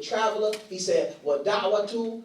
traveler, he said, وَدَعْوَةُ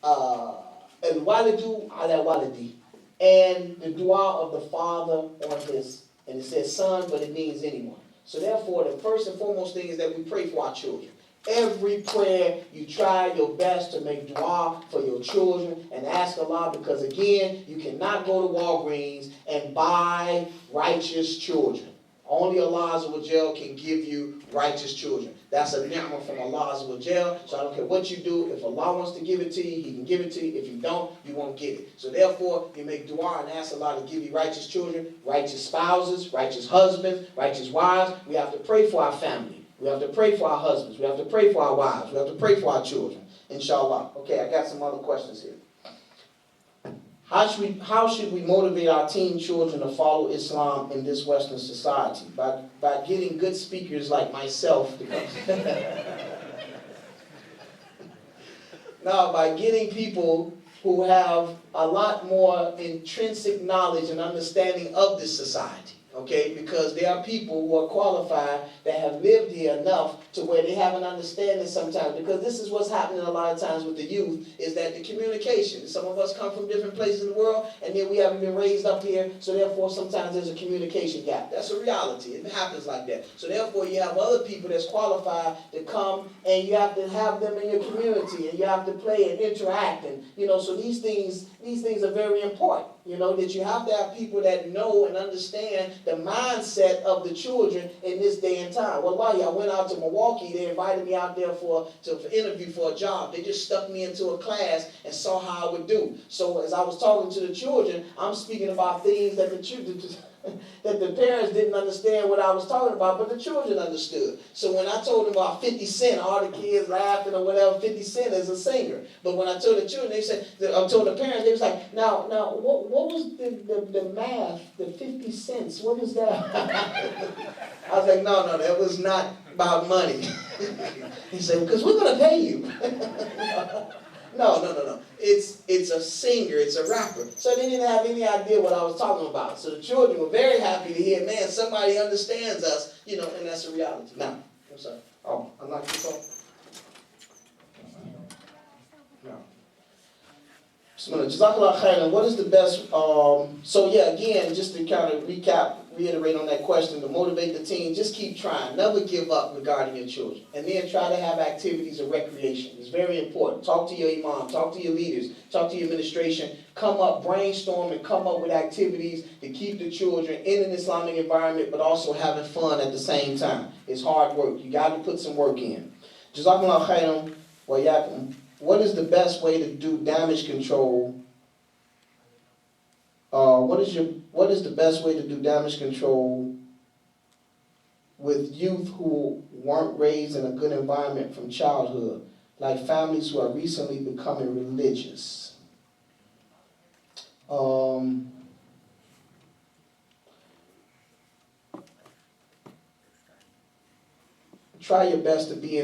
الْوَالِدُ عَلَى وَالِدِهِ. And the dua of the father on his, and it says son, but it means anyone. So therefore, the first and foremost thing is that we pray for our children. Every prayer, you try your best to make dua for your children and ask Allah, because again, you cannot go to Walgreens and buy righteous children. Only Allah Azza wa Jal can give you righteous children. That's a ni'mah from Allah Azza wa Jal. So I don't care what you do. If Allah wants to give it to you, He can give it to you. If you don't, you won't get it. So therefore, you make dua and ask Allah to give you righteous children, righteous spouses, righteous husbands, righteous wives. We have to pray for our family. We have to pray for our husbands. We have to pray for our wives. We have to pray for our children. Inshallah. Okay, I got some other questions here. How should we motivate our teen children to follow Islam in this Western society? By getting good speakers like myself to come. No, by getting people who have a lot more intrinsic knowledge and understanding of this society. Okay, because there are people who are qualified that have lived here enough to where they have an understanding sometimes. Because this is what's happening a lot of times with the youth, is that the communication. Some of us come from different places in the world, and then we haven't been raised up here, so therefore sometimes there's a communication gap. That's a reality. It happens like that. So therefore you have other people that's qualified to come, and you have to have them in your community, and you have to play and interact, and so these things are very important. That you have to have people that know and understand the mindset of the children in this day and time. Wallahi, I went out to Milwaukee. They invited me out there to interview for a job. They just stuck me into a class and saw how I would do. So as I was talking to the children, I'm speaking about things that that the parents didn't understand what I was talking about, but the children understood. So when I told them about 50 Cent, all the kids laughing or whatever, 50 Cent is a singer. But when I told the children, they said, I told the parents, they was like, now, what was the math, the 50 cents? What is that? I was like, no, that was not about money. He said, because we're going to pay you. No. It's a singer, it's a rapper. So they didn't have any idea what I was talking about. So the children were very happy to hear, man, somebody understands us, and that's a reality. Now, I'm sorry. Oh, I'm not too tall. No. Jazakallah khairan. What is the best, again, just to kind of reiterate on that question, to motivate the team, just keep trying. Never give up regarding your children. And then try to have activities of recreation. It's very important. Talk to your imam, talk to your leaders, talk to your administration. Brainstorm and come up with activities to keep the children in an Islamic environment, but also having fun at the same time. It's hard work. You got to put some work in. Jazakallah khairan wa yakum. What is the best way to do damage control? What is the best way to do damage control with youth who weren't raised in a good environment from childhood, like families who are recently becoming religious? Try your best to be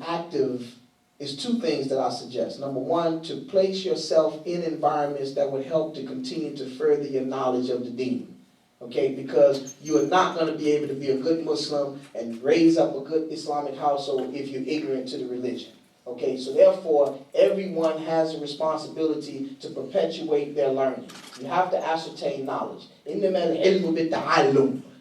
active. Is two things that I suggest. Number one, to place yourself in environments that would help to continue to further your knowledge of the deen. Okay, because you are not going to be able to be a good Muslim and raise up a good Islamic household if you're ignorant to the religion. Okay, so therefore, everyone has a responsibility to perpetuate their learning. You have to ascertain knowledge.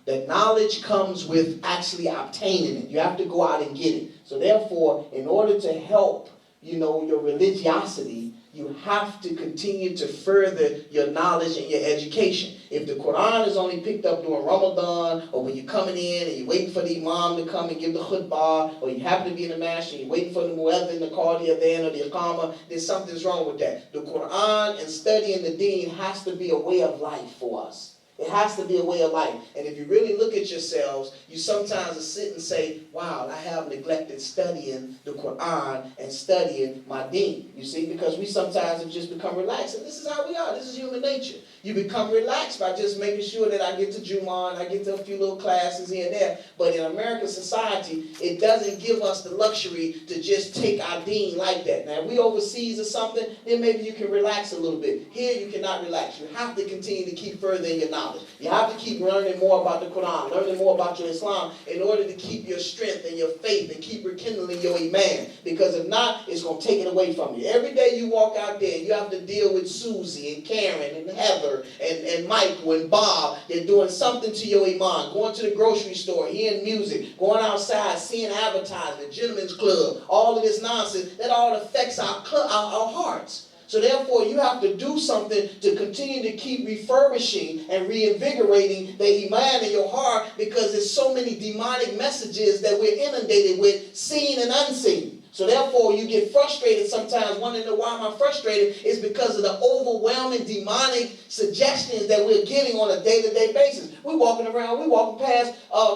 That knowledge comes with actually obtaining it. You have to go out and get it. So therefore, in order to help, your religiosity, you have to continue to further your knowledge and your education. If the Quran is only picked up during Ramadan, or when you're coming in and you're waiting for the Imam to come and give the khutbah, or you happen to be in the masjid and you're waiting for the muezzin to call the adhan or the iqamah, then something's wrong with that. The Quran and studying the deen has to be a way of life for us. It has to be a way of life. And if you really look at yourselves, you sometimes sit and say, wow, I have neglected studying the Quran and studying my deen. You see, because we sometimes have just become relaxed. And this is how we are. This is human nature. You become relaxed by just making sure that I get to Jummah and I get to a few little classes here and there. But in American society, it doesn't give us the luxury to just take our deen like that. Now, if we overseas or something, then maybe you can relax a little bit. Here, you cannot relax. You have to continue to keep furthering your knowledge. knowledge. You have to keep learning more about the Quran, learning more about your Islam in order to keep your strength and your faith and keep rekindling your Iman. Because if not, it's going to take it away from you. Every day you walk out there, you have to deal with Susie and Karen and Heather and Michael and Bob. They're doing something to your Iman. Going to the grocery store, hearing music, going outside, seeing advertising, gentlemen's club, all of this nonsense, that all affects our hearts. So therefore, you have to do something to continue to keep refurbishing and reinvigorating the Iman in your heart, because there's so many demonic messages that we're inundated with, seen and unseen. So therefore, you get frustrated sometimes, wondering why am I frustrated? It's because of the overwhelming demonic suggestions that we're getting on a day-to-day basis. We're walking past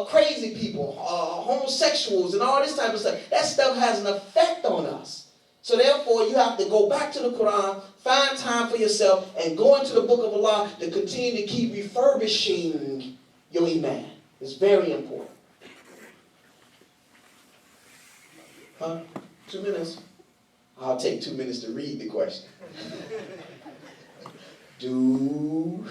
crazy people, homosexuals, and all this type of stuff. That stuff has an effect on us. So therefore, you have to go back to the Quran, find time for yourself, and go into the book of Allah to continue to keep refurbishing your Iman. It's very important. Huh? 2 minutes? I'll take 2 minutes to read the question. Do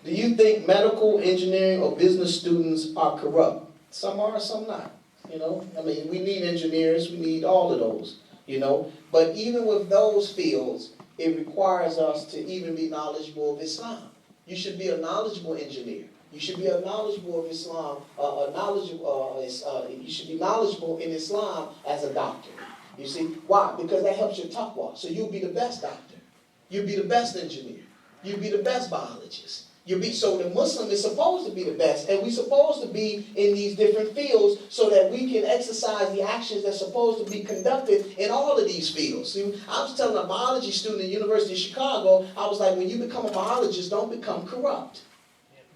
you think medical, engineering, or business students are corrupt? Some are, some not. You know, I mean, we need engineers, we need all of those. You know, but even with those fields, it requires us to even be knowledgeable of Islam. You should be a knowledgeable engineer. You should be a knowledgeable of Islam. You should be knowledgeable in Islam as a doctor. You see why? Because that helps your taqwa. So you'll be the best doctor. You'll be the best engineer. You'll be the best biologist. So the Muslim is supposed to be the best, and we're supposed to be in these different fields so that we can exercise the actions that's supposed to be conducted in all of these fields. See, I was telling a biology student at the University of Chicago, I was like, when you become a biologist, don't become corrupt.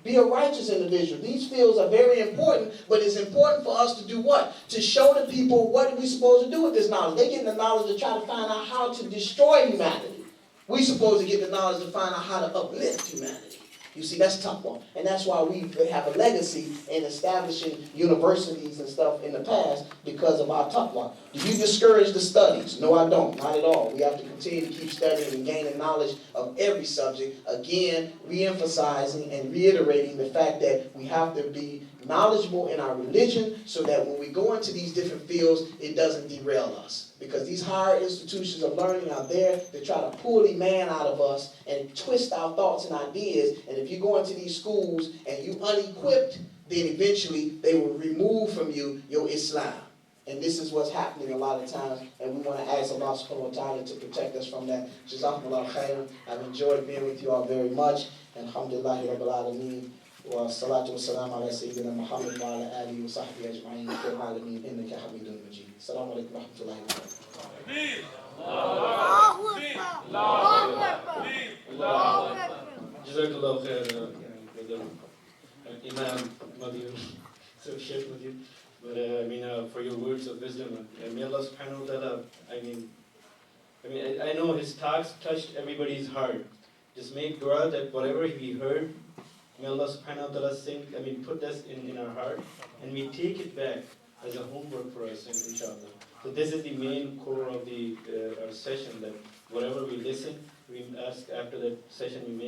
Be a righteous individual. These fields are very important, but it's important for us to do what? To show the people what we're supposed to do with this knowledge. They get the knowledge to try to find out how to destroy humanity. We're supposed to get the knowledge to find out how to uplift humanity. You see, that's tough one. And that's why we have a legacy in establishing universities and stuff in the past, because of our taqwa. Do you discourage the studies? No, I don't. Not at all. We have to continue to keep studying and gaining knowledge of every subject. Again, re-emphasizing and reiterating the fact that we have to be knowledgeable in our religion so that when we go into these different fields, it doesn't derail us. Because these higher institutions of learning are there to try to pull the man out of us and twist our thoughts and ideas. And if you go into these schools and you unequipped, then eventually they will remove from you your Islam. And this is what's happening a lot of times. And we want to ask Allah subhanahu wa ta'ala to protect us from that. Jazakumullah khairan. I've enjoyed being with you all very much. And alhamdulillahi rabbil alameen. والصلاة والسلام على سيدنا محمد وعلى آله وصحبه أجمعين في العالمين إنك حميد مجيد. السلام عليكم ورحمة الله وبركاته. Jazakallah khair, brother Imam Madyun, so Sheikh Madyun. But for your words of wisdom, may Allah subhanahu wa ta'ala, I know his talks touched everybody's heart. Just make dua that whatever we heard, may Allah subhanahu wa ta'ala put this in our heart, and we take it back as a homework for us, inshallah. So this is the main core of our session, that whatever we listen, we ask after that session, we make